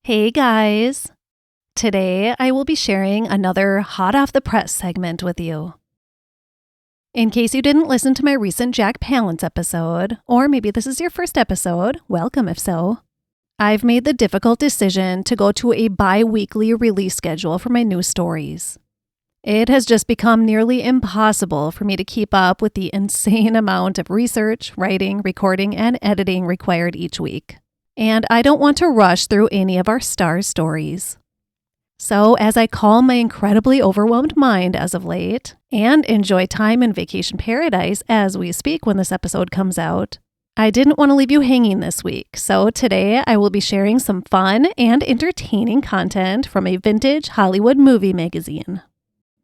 Hey guys! Today I will be sharing another hot off the press segment with you. In case you didn't listen to my recent Jack Palance episode, or maybe this is your first episode, welcome if so, I've made the difficult decision to go to a bi-weekly release schedule for my new stories. It has just become nearly impossible for me to keep up with the insane amount of research, writing, recording, and editing required each week. And I don't want to rush through any of our star stories. So as I calm my incredibly overwhelmed mind as of late, and enjoy time in vacation paradise as we speak when this episode comes out, I didn't want to leave you hanging this week. So today I will be sharing some fun and entertaining content from a vintage Hollywood movie magazine.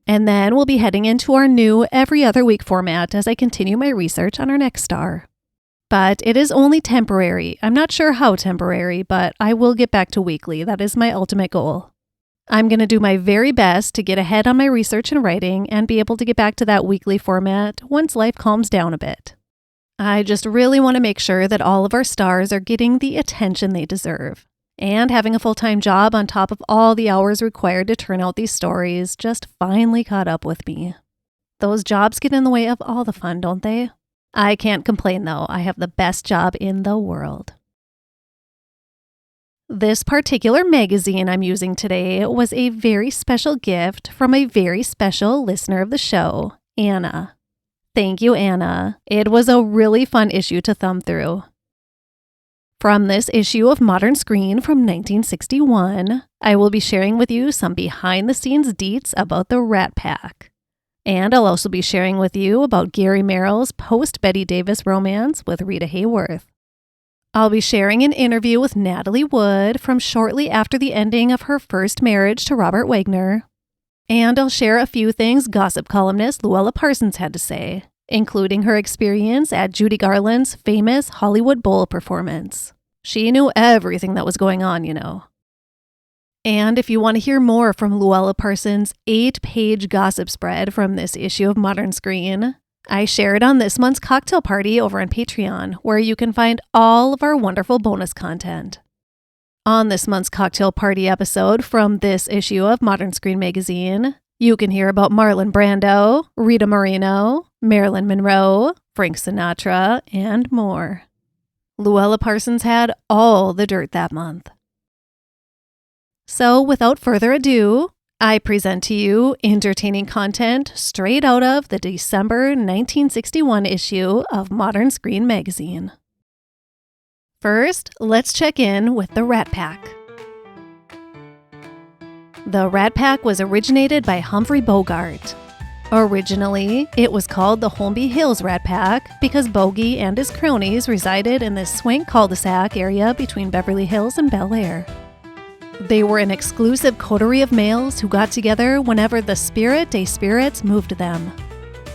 And then we'll be heading into our new every other week format as I continue my research on our next star. But it is only temporary. I'm not sure how temporary, but I will get back to weekly. That is my ultimate goal. I'm going to do my very best to get ahead on my research and writing and be able to get back to that weekly format once life calms down a bit. I just really want to make sure that all of our stars are getting the attention they deserve. And having a full-time job on top of all the hours required to turn out these stories just finally caught up with me. Those jobs get in the way of all the fun, don't they? I can't complain though. I have the best job in the world. This particular magazine I'm using today was a very special gift from a very special listener of the show, Anna. Thank you, Anna. It was a really fun issue to thumb through. From this issue of Modern Screen from 1961, I will be sharing with you some behind-the-scenes deets about the Rat Pack. And I'll also be sharing with you about Gary Merrill's post-Betty Davis romance with Rita Hayworth. I'll be sharing an interview with Natalie Wood from shortly after the ending of her first marriage to Robert Wagner. And I'll share a few things gossip columnist Louella Parsons had to say, including her experience at Judy Garland's famous Hollywood Bowl performance. She knew everything that was going on, you know. And if you want to hear more from Louella Parsons' 8-page gossip spread from this issue of Modern Screen, I share it on this month's cocktail party over on Patreon, where you can find all of our wonderful bonus content. On this month's cocktail party episode from this issue of Modern Screen magazine, you can hear about Marlon Brando, Rita Moreno, Marilyn Monroe, Frank Sinatra, and more. Louella Parsons had all the dirt that month. So without further ado, I present to you entertaining content straight out of the December 1961 issue of Modern Screen magazine. First, let's check in with the Rat Pack. The Rat Pack was originated by Humphrey Bogart. Originally, it was called the Holmby Hills Rat Pack because Bogey and his cronies resided in this swank cul-de-sac area between Beverly Hills and Bel Air. They were an exclusive coterie of males who got together whenever the Spirit des Spirits moved them.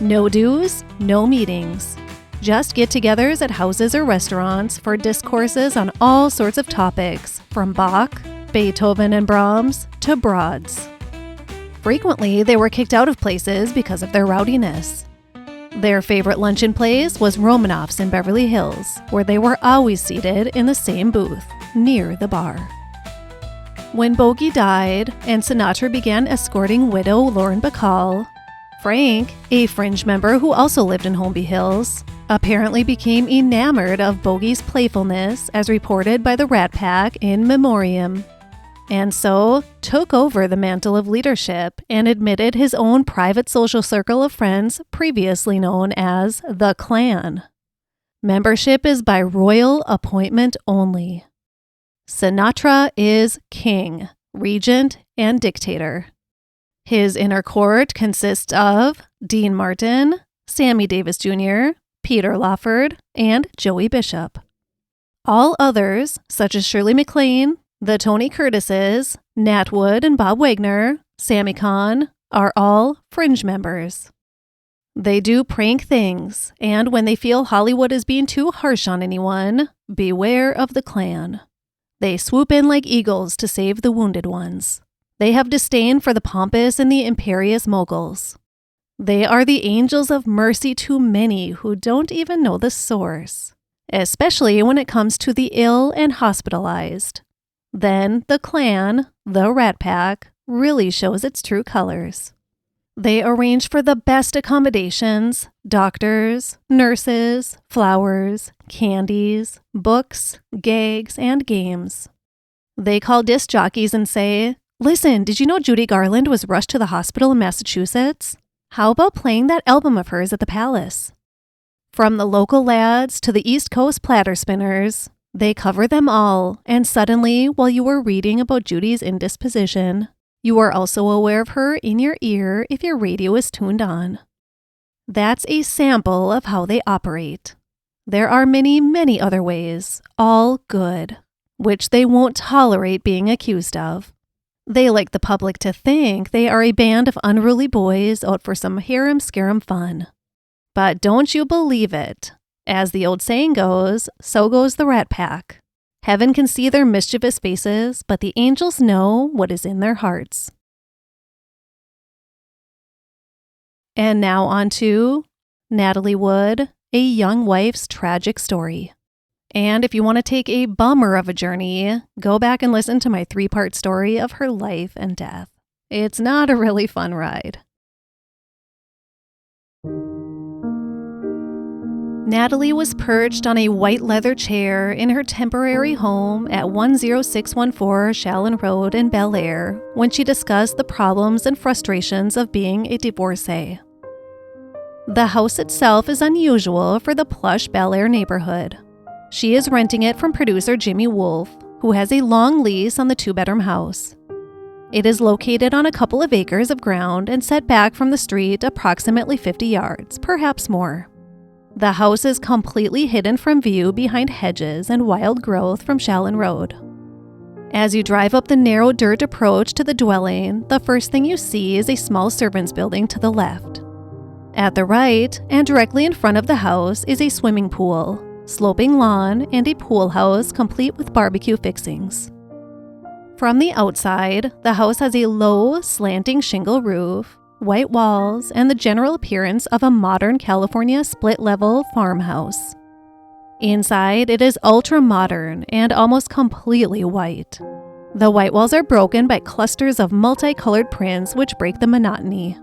No dues, no meetings. Just get-togethers at houses or restaurants for discourses on all sorts of topics, from Bach, Beethoven and Brahms, to broads. Frequently, they were kicked out of places because of their rowdiness. Their favorite luncheon place was Romanoff's in Beverly Hills, where they were always seated in the same booth, near the bar. When Bogey died and Sinatra began escorting widow Lauren Bacall, Frank, a fringe member who also lived in Holmby Hills, apparently became enamored of Bogey's playfulness as reported by the Rat Pack in memoriam, and so took over the mantle of leadership and admitted his own private social circle of friends previously known as the Clan. Membership is by royal appointment only. Sinatra is king, regent, and dictator. His inner court consists of Dean Martin, Sammy Davis Jr., Peter Lawford, and Joey Bishop. All others, such as Shirley MacLaine, the Tony Curtises, Nat Wood and Bob Wagner, Sammy Kahn, are all fringe members. They do prank things, and when they feel Hollywood is being too harsh on anyone, beware of the Clan. They swoop in like eagles to save the wounded ones. They have disdain for the pompous and the imperious moguls. They are the angels of mercy to many who don't even know the source, especially when it comes to the ill and hospitalized. Then the clan, the Rat Pack, really shows its true colors. They arrange for the best accommodations, doctors, nurses, flowers, candies, books, gags, and games. They call disc jockeys and say, "Listen, did you know Judy Garland was rushed to the hospital in Massachusetts? How about playing that album of hers at the Palace?" From the local lads to the East Coast platter spinners, they cover them all, and suddenly, while you are reading about Judy's indisposition, you are also aware of her in your ear if your radio is tuned on. That's a sample of how they operate. There are many, many other ways, all good, which they won't tolerate being accused of. They like the public to think they are a band of unruly boys out for some harem-scarum fun. But don't you believe it. As the old saying goes, so goes the Rat Pack. Heaven can see their mischievous faces, but the angels know what is in their hearts. And now on to Natalie Wood, a young wife's tragic story. And if you want to take a bummer of a journey, go back and listen to my 3-part story of her life and death. It's not a really fun ride. Natalie was perched on a white leather chair in her temporary home at 10614 Shallon Road in Bel Air when she discussed the problems and frustrations of being a divorcee. The house itself is unusual for the plush Bel Air neighborhood. She is renting it from producer Jimmy Wolf, who has a long lease on the 2-bedroom house. It is located on a couple of acres of ground and set back from the street approximately 50 yards, perhaps more. The house is completely hidden from view behind hedges and wild growth from Shallon Road. As you drive up the narrow dirt approach to the dwelling, the first thing you see is a small servants' building to the left. At the right, and directly in front of the house, is a swimming pool, sloping lawn, and a pool house complete with barbecue fixings. From the outside, the house has a low, slanting shingle roof, white walls, and the general appearance of a modern California split-level farmhouse. Inside, it is ultra-modern and almost completely white. The white walls are broken by clusters of multicolored prints which break the monotony.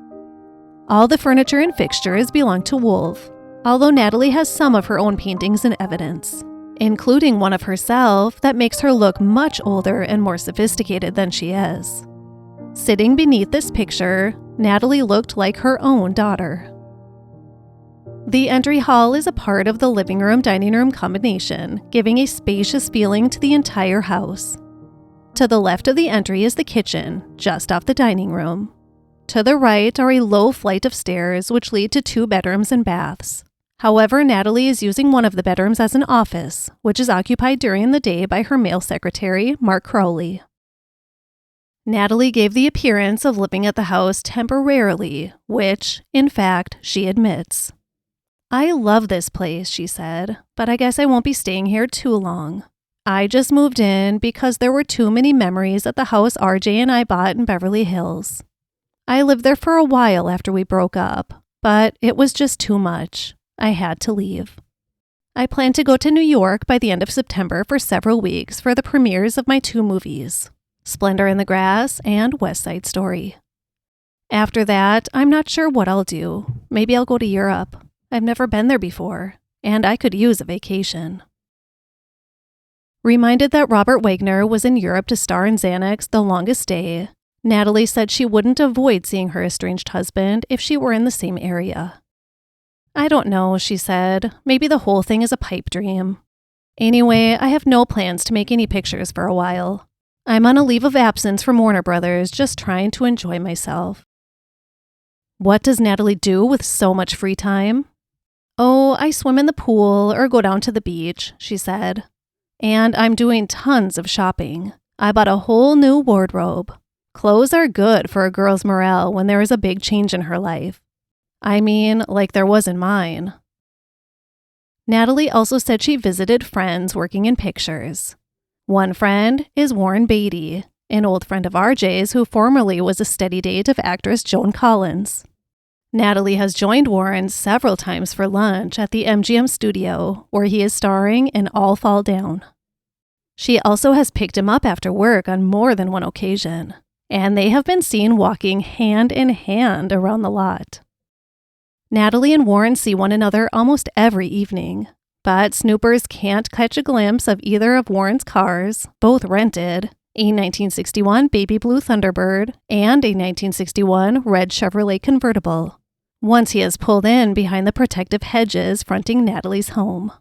All the furniture and fixtures belong to Wolf, although Natalie has some of her own paintings in evidence, including one of herself that makes her look much older and more sophisticated than she is. Sitting beneath this picture, Natalie looked like her own daughter. The entry hall is a part of the living room-dining room combination, giving a spacious feeling to the entire house. To the left of the entry is the kitchen, just off the dining room. To the right are a low flight of stairs which lead to 2 bedrooms and baths. However, Natalie is using one of the bedrooms as an office, which is occupied during the day by her male secretary, Mark Crowley. Natalie gave the appearance of living at the house temporarily, which, in fact, she admits. "I love this place," she said, "but I guess I won't be staying here too long. I just moved in because there were too many memories at the house RJ and I bought in Beverly Hills. I lived there for a while after we broke up, but it was just too much. I had to leave. I plan to go to New York by the end of September for several weeks for the premieres of my 2 movies. Splendor in the Grass, and West Side Story. After that, I'm not sure what I'll do. Maybe I'll go to Europe. I've never been there before, and I could use a vacation." Reminded that Robert Wagner was in Europe to star in Xanax The Longest Day, Natalie said she wouldn't avoid seeing her estranged husband if she were in the same area. "I don't know," she said. "Maybe the whole thing is a pipe dream. Anyway, I have no plans to make any pictures for a while. I'm on a leave of absence from Warner Brothers, just trying to enjoy myself." What does Natalie do with so much free time? "Oh, I swim in the pool or go down to the beach," she said. "And I'm doing tons of shopping. I bought a whole new wardrobe. Clothes are good for a girl's morale when there is a big change in her life. I mean, like there was in mine." Natalie also said she visited friends working in pictures. One friend is Warren Beatty, an old friend of RJ's who formerly was a steady date of actress Joan Collins. Natalie has joined Warren several times for lunch at the MGM studio, where he is starring in All Fall Down. She also has picked him up after work on more than one occasion, and they have been seen walking hand in hand around the lot. Natalie and Warren see one another almost every evening, but snoopers can't catch a glimpse of either of Warren's cars, both rented, a 1961 baby blue Thunderbird and a 1961 red Chevrolet convertible, once he has pulled in behind the protective hedges fronting Natalie's home.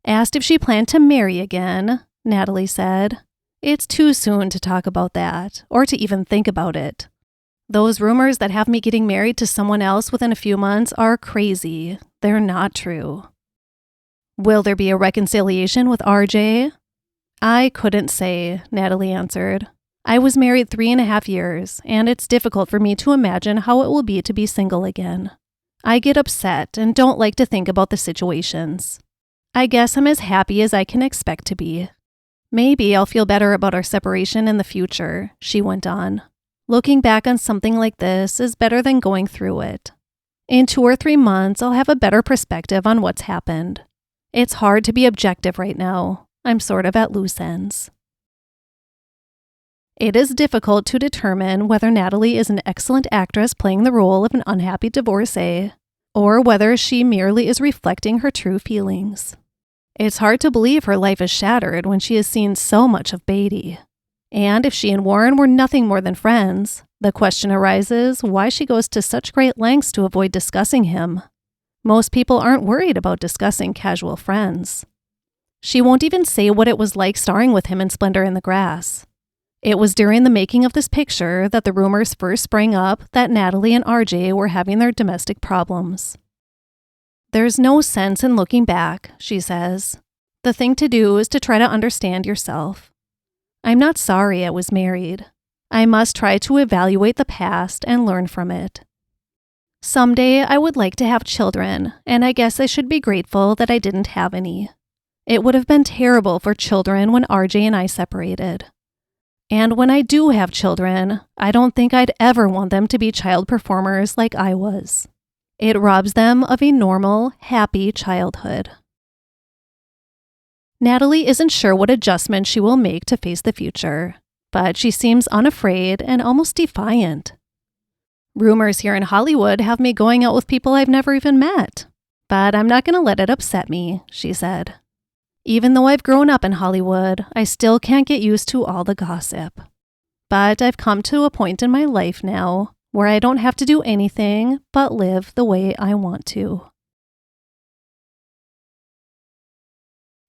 Asked if she planned to marry again, Natalie said, "It's too soon to talk about that, or to even think about it. Those rumors that have me getting married to someone else within a few months are crazy. They're not true." Will there be a reconciliation with RJ? I couldn't say, Natalie answered. I was married 3.5 years, and it's difficult for me to imagine how it will be to be single again. I get upset and don't like to think about the situations. I guess I'm as happy as I can expect to be. Maybe I'll feel better about our separation in the future, she went on. Looking back on something like this is better than going through it. In 2 or 3 months, I'll have a better perspective on what's happened. It's hard to be objective right now. I'm sort of at loose ends. It is difficult to determine whether Natalie is an excellent actress playing the role of an unhappy divorcee, or whether she merely is reflecting her true feelings. It's hard to believe her life is shattered when she has seen so much of Beatty. And if she and Warren were nothing more than friends, the question arises why she goes to such great lengths to avoid discussing him. Most people aren't worried about discussing casual friends. She won't even say what it was like starring with him in Splendor in the Grass. It was during the making of this picture that the rumors first sprang up that Natalie and RJ were having their domestic problems. There's no sense in looking back, she says. The thing to do is to try to understand yourself. I'm not sorry I was married. I must try to evaluate the past and learn from it. Someday I would like to have children, and I guess I should be grateful that I didn't have any. It would have been terrible for children when RJ and I separated. And when I do have children, I don't think I'd ever want them to be child performers like I was. It robs them of a normal, happy childhood. Natalie isn't sure what adjustments she will make to face the future, but she seems unafraid and almost defiant. Rumors here in Hollywood have me going out with people I've never even met, but I'm not going to let it upset me, she said. Even though I've grown up in Hollywood, I still can't get used to all the gossip. But I've come to a point in my life now where I don't have to do anything but live the way I want to.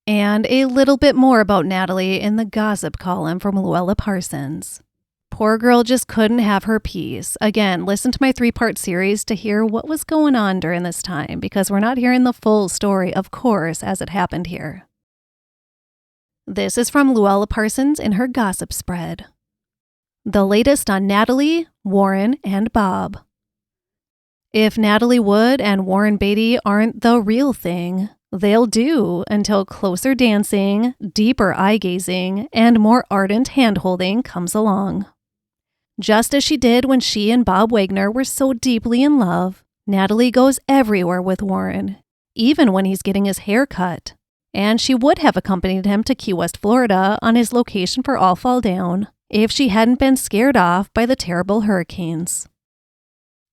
And a little bit more about Natalie in the gossip column from Louella Parsons. Poor girl just couldn't have her peace. Again, listen to my 3-part series to hear what was going on during this time, because we're not hearing the full story, of course, as it happened here. This is from Louella Parsons in her gossip spread. The latest on Natalie, Warren, and Bob. If Natalie Wood and Warren Beatty aren't the real thing, they'll do until closer dancing, deeper eye-gazing, and more ardent hand-holding comes along. Just as she did when she and Bob Wagner were so deeply in love, Natalie goes everywhere with Warren, even when he's getting his hair cut. And she would have accompanied him to Key West, Florida on his location for All Fall Down if she hadn't been scared off by the terrible hurricanes.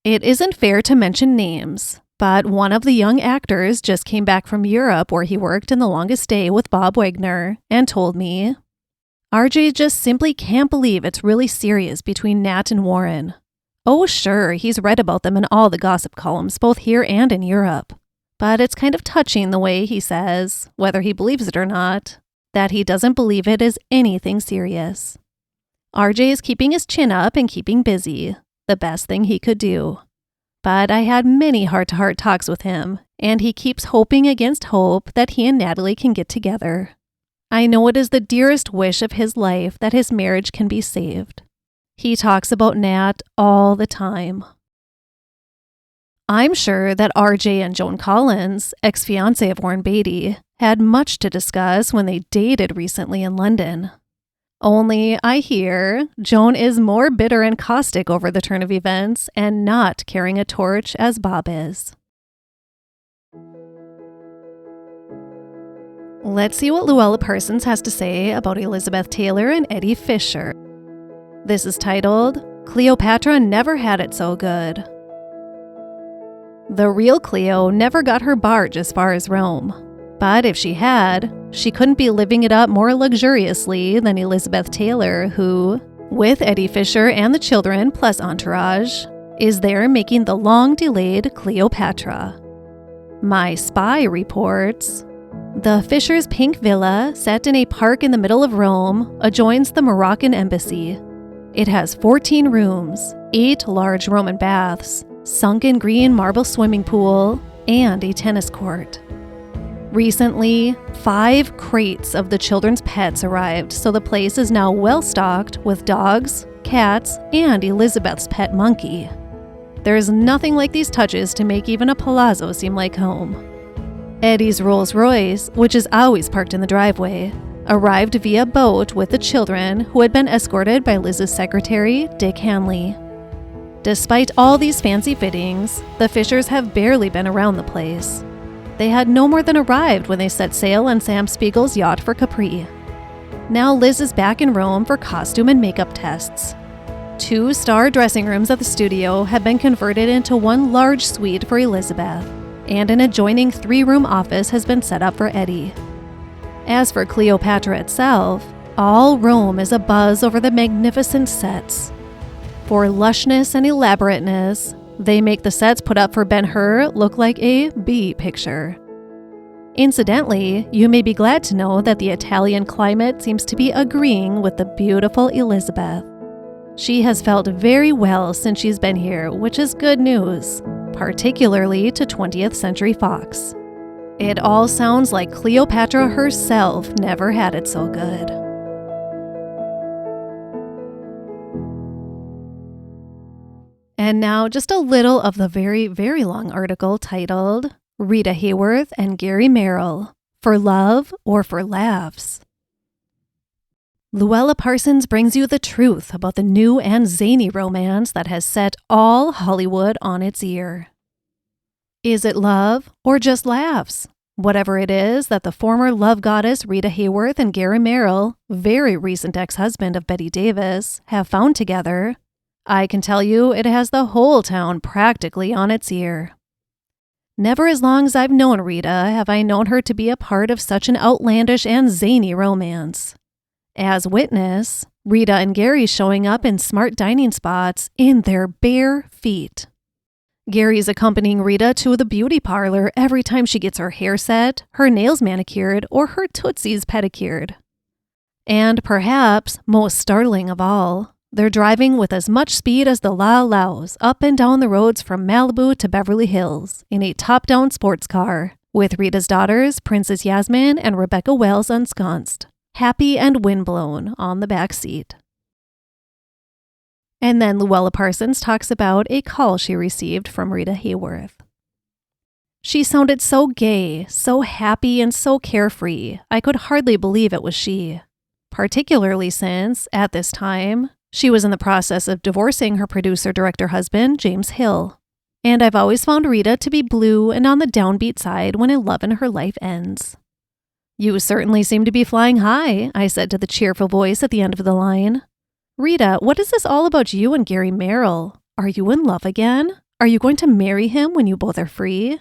It isn't fair to mention names, but one of the young actors just came back from Europe where he worked in The Longest Day with Bob Wagner and told me, RJ just simply can't believe it's really serious between Nat and Warren. Oh sure, he's read about them in all the gossip columns, both here and in Europe. But it's kind of touching the way he says, whether he believes it or not, that he doesn't believe it is anything serious. RJ is keeping his chin up and keeping busy, the best thing he could do. But I had many heart-to-heart talks with him, and he keeps hoping against hope that he and Natalie can get together. I know it is the dearest wish of his life that his marriage can be saved. He talks about Nat all the time. I'm sure that RJ and Joan Collins, ex-fiancée of Warren Beatty, had much to discuss when they dated recently in London. Only, I hear, Joan is more bitter and caustic over the turn of events and not carrying a torch as Bob is. Let's see what Louella Parsons has to say about Elizabeth Taylor and Eddie Fisher. This is titled, Cleopatra Never Had It So Good. The real Cleo never got her barge as far as Rome. But if she had, she couldn't be living it up more luxuriously than Elizabeth Taylor, who, with Eddie Fisher and the children plus entourage, is there making the long-delayed Cleopatra. My Spy reports, the Fishers' pink villa, set in a park in the middle of Rome, adjoins the Moroccan embassy. It has 14 rooms, 8 large Roman baths, sunken green marble swimming pool, and a tennis court. Recently, 5 crates of the children's pets arrived, so the place is now well-stocked with dogs, cats, and Elizabeth's pet monkey. There's nothing like these touches to make even a palazzo seem like home. Eddie's Rolls-Royce, which is always parked in the driveway, arrived via boat with the children, who had been escorted by Liz's secretary, Dick Hanley. Despite all these fancy fittings, the Fishers have barely been around the place. They had no more than arrived when they set sail on Sam Spiegel's yacht for Capri. Now Liz is back in Rome for costume and makeup tests. 2-star dressing rooms at the studio have been converted into one large suite for Elizabeth, and an adjoining 3-room office has been set up for Eddie. As for Cleopatra itself, all Rome is abuzz over the magnificent sets. For lushness and elaborateness, they make the sets put up for Ben-Hur look like a B picture. Incidentally, you may be glad to know that the Italian climate seems to be agreeing with the beautiful Elizabeth. She has felt very well since she's been here, which is good news, particularly to 20th Century Fox. It all sounds like Cleopatra herself never had it so good. And now just a little of the very, very long article titled, Rita Hayworth and Gary Merrill, For Love or for Laughs? Louella Parsons brings you the truth about the new and zany romance that has set all Hollywood on its ear. Is it love or just laughs? Whatever it is that the former love goddess Rita Hayworth and Gary Merrill, very recent ex-husband of Bette Davis, have found together, I can tell you it has the whole town practically on its ear. Never as long as I've known Rita have I known her to be a part of such an outlandish and zany romance. As witness, Rita and Gary showing up in smart dining spots in their bare feet. Gary's accompanying Rita to the beauty parlor every time she gets her hair set, her nails manicured, or her tootsies pedicured. And perhaps, most startling of all, they're driving with as much speed as the Laus up and down the roads from Malibu to Beverly Hills in a top-down sports car, with Rita's daughters, Princess Yasmin and Rebecca Wells ensconced, happy and windblown on the back seat. And then Louella Parsons talks about a call she received from Rita Hayworth. She sounded so gay, so happy, and so carefree, I could hardly believe it was she. Particularly since, at this time, she was in the process of divorcing her producer-director husband, James Hill. And I've always found Rita to be blue and on the downbeat side when a love in her life ends. You certainly seem to be flying high, I said to the cheerful voice at the end of the line. Rita, what is this all about you and Gary Merrill? Are you in love again? Are you going to marry him when you both are free?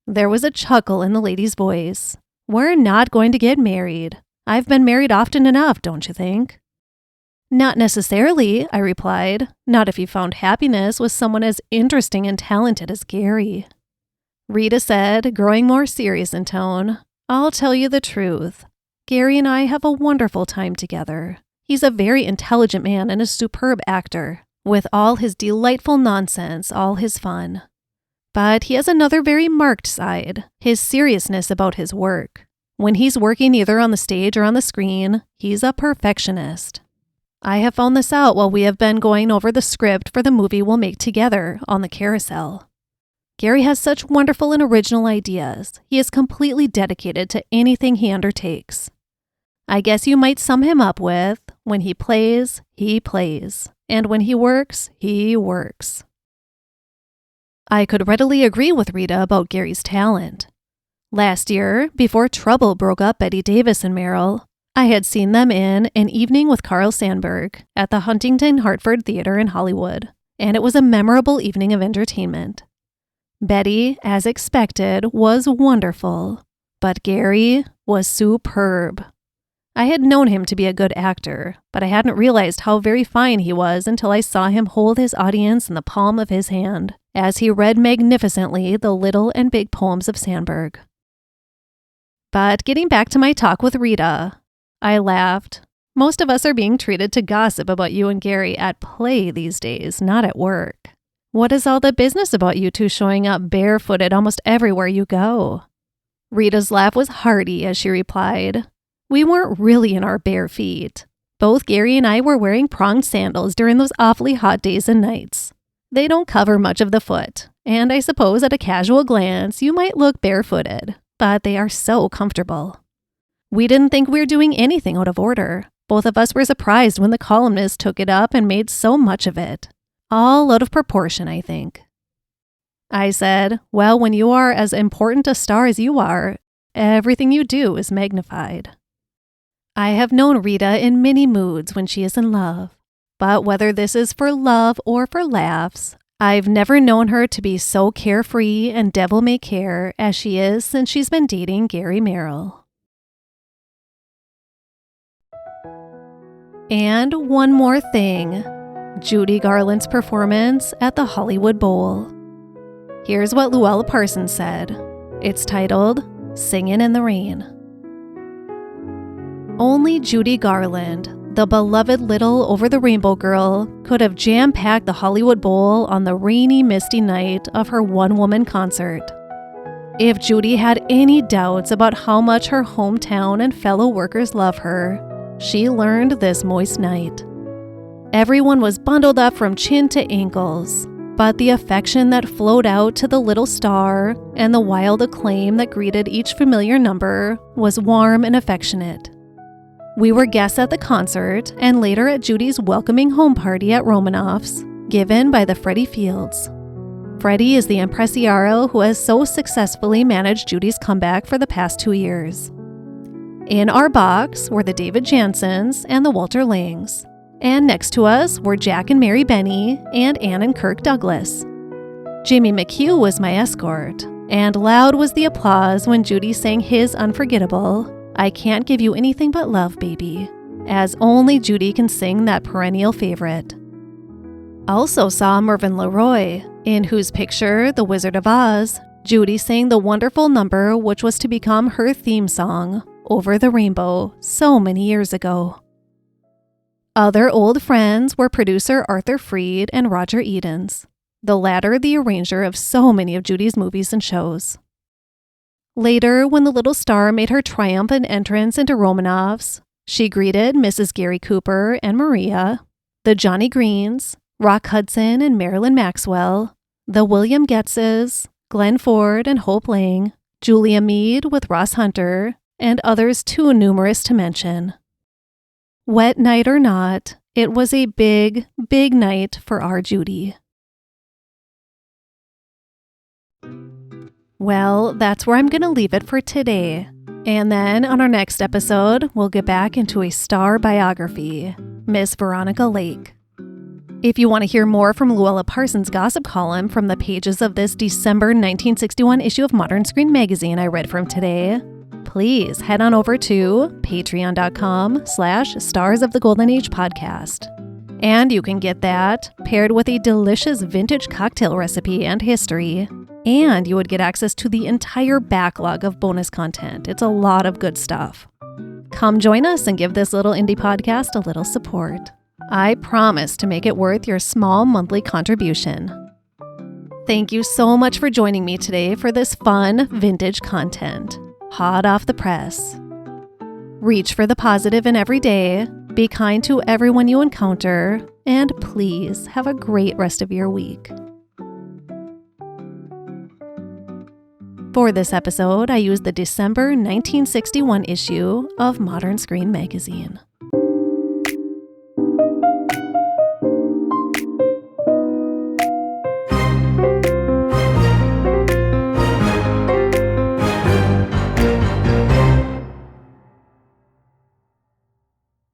There was a chuckle in the lady's voice. We're not going to get married. I've been married often enough, don't you think? Not necessarily, I replied. Not if you found happiness with someone as interesting and talented as Gary. Rita said, growing more serious in tone, I'll tell you the truth. Gary and I have a wonderful time together. He's a very intelligent man and a superb actor, with all his delightful nonsense, all his fun. But he has another very marked side, his seriousness about his work. When he's working either on the stage or on the screen, he's a perfectionist. I have found this out while we have been going over the script for the movie we'll make together on the carousel. Gary has such wonderful and original ideas. He is completely dedicated to anything he undertakes. I guess you might sum him up with, when he plays, and when he works, he works. I could readily agree with Rita about Gary's talent. Last year, before trouble broke up Betty Davis and Meryl, I had seen them in An Evening with Carl Sandburg at the Huntington Hartford Theater in Hollywood, and it was a memorable evening of entertainment. Betty, as expected, was wonderful, but Gary was superb. I had known him to be a good actor, but I hadn't realized how very fine he was until I saw him hold his audience in the palm of his hand as he read magnificently the little and big poems of Sandburg. But getting back to my talk with Rita, I laughed. Most of us are being treated to gossip about you and Gary at play these days, not at work. What is all the business about you two showing up barefooted almost everywhere you go? Rita's laugh was hearty as she replied, "We weren't really in our bare feet. Both Gary and I were wearing pronged sandals during those awfully hot days and nights. They don't cover much of the foot, and I suppose at a casual glance you might look barefooted, but they are so comfortable. We didn't think we were doing anything out of order. Both of us were surprised when the columnist took it up and made so much of it. All out of proportion, I think." I said, "Well, when you are as important a star as you are, everything you do is magnified." I have known Rita in many moods when she is in love, but whether this is for love or for laughs, I've never known her to be so carefree and devil-may-care as she is since she's been dating Gary Merrill. And one more thing, Judy Garland's performance at the Hollywood Bowl. Here's what Louella Parsons said. It's titled, "Singin' in the Rain." Only Judy Garland, the beloved little over-the-rainbow girl, could have jam-packed the Hollywood Bowl on the rainy, misty night of her one-woman concert. If Judy had any doubts about how much her hometown and fellow workers love her, she learned this moist night. Everyone was bundled up from chin to ankles, but the affection that flowed out to the little star and the wild acclaim that greeted each familiar number was warm and affectionate. We were guests at the concert and later at Judy's welcoming home party at Romanoff's, given by the Freddie Fields. Freddie is the impresario who has so successfully managed Judy's comeback for the past 2 years. In our box were the David Jansons and the Walter Langs, and next to us were Jack and Mary Benny and Ann and Kirk Douglas. Jimmy McHugh was my escort, and loud was the applause when Judy sang his unforgettable, "I Can't Give You Anything But Love, Baby," as only Judy can sing that perennial favorite. Also saw Mervyn LeRoy, in whose picture, The Wizard of Oz, Judy sang the wonderful number which was to become her theme song, Over the Rainbow, so many years ago. Other old friends were producer Arthur Freed and Roger Edens, the latter the arranger of so many of Judy's movies and shows. Later, when the little star made her triumphant entrance into Romanoff's, she greeted Mrs. Gary Cooper and Maria, the Johnny Greens, Rock Hudson and Marilyn Maxwell, the William Getzes, Glenn Ford and Hope Lang, Julia Mead with Ross Hunter, and others too numerous to mention. Wet night or not, it was a big, big night for our Judy. Well, that's where I'm going to leave it for today. And then on our next episode, we'll get back into a star biography, Miss Veronica Lake. If you want to hear more from Louella Parsons' gossip column from the pages of this December 1961 issue of Modern Screen Magazine I read from today, please head on over to patreon.com/Stars of the Golden Age podcast. And you can get that paired with a delicious vintage cocktail recipe and history. And you would get access to the entire backlog of bonus content. It's a lot of good stuff. Come join us and give this little indie podcast a little support. I promise to make it worth your small monthly contribution. Thank you so much for joining me today for this fun vintage content. Hot off the press. Reach for the positive in every day, be kind to everyone you encounter, and please have a great rest of your week. For this episode, I used the December 1961 issue of Modern Screen Magazine.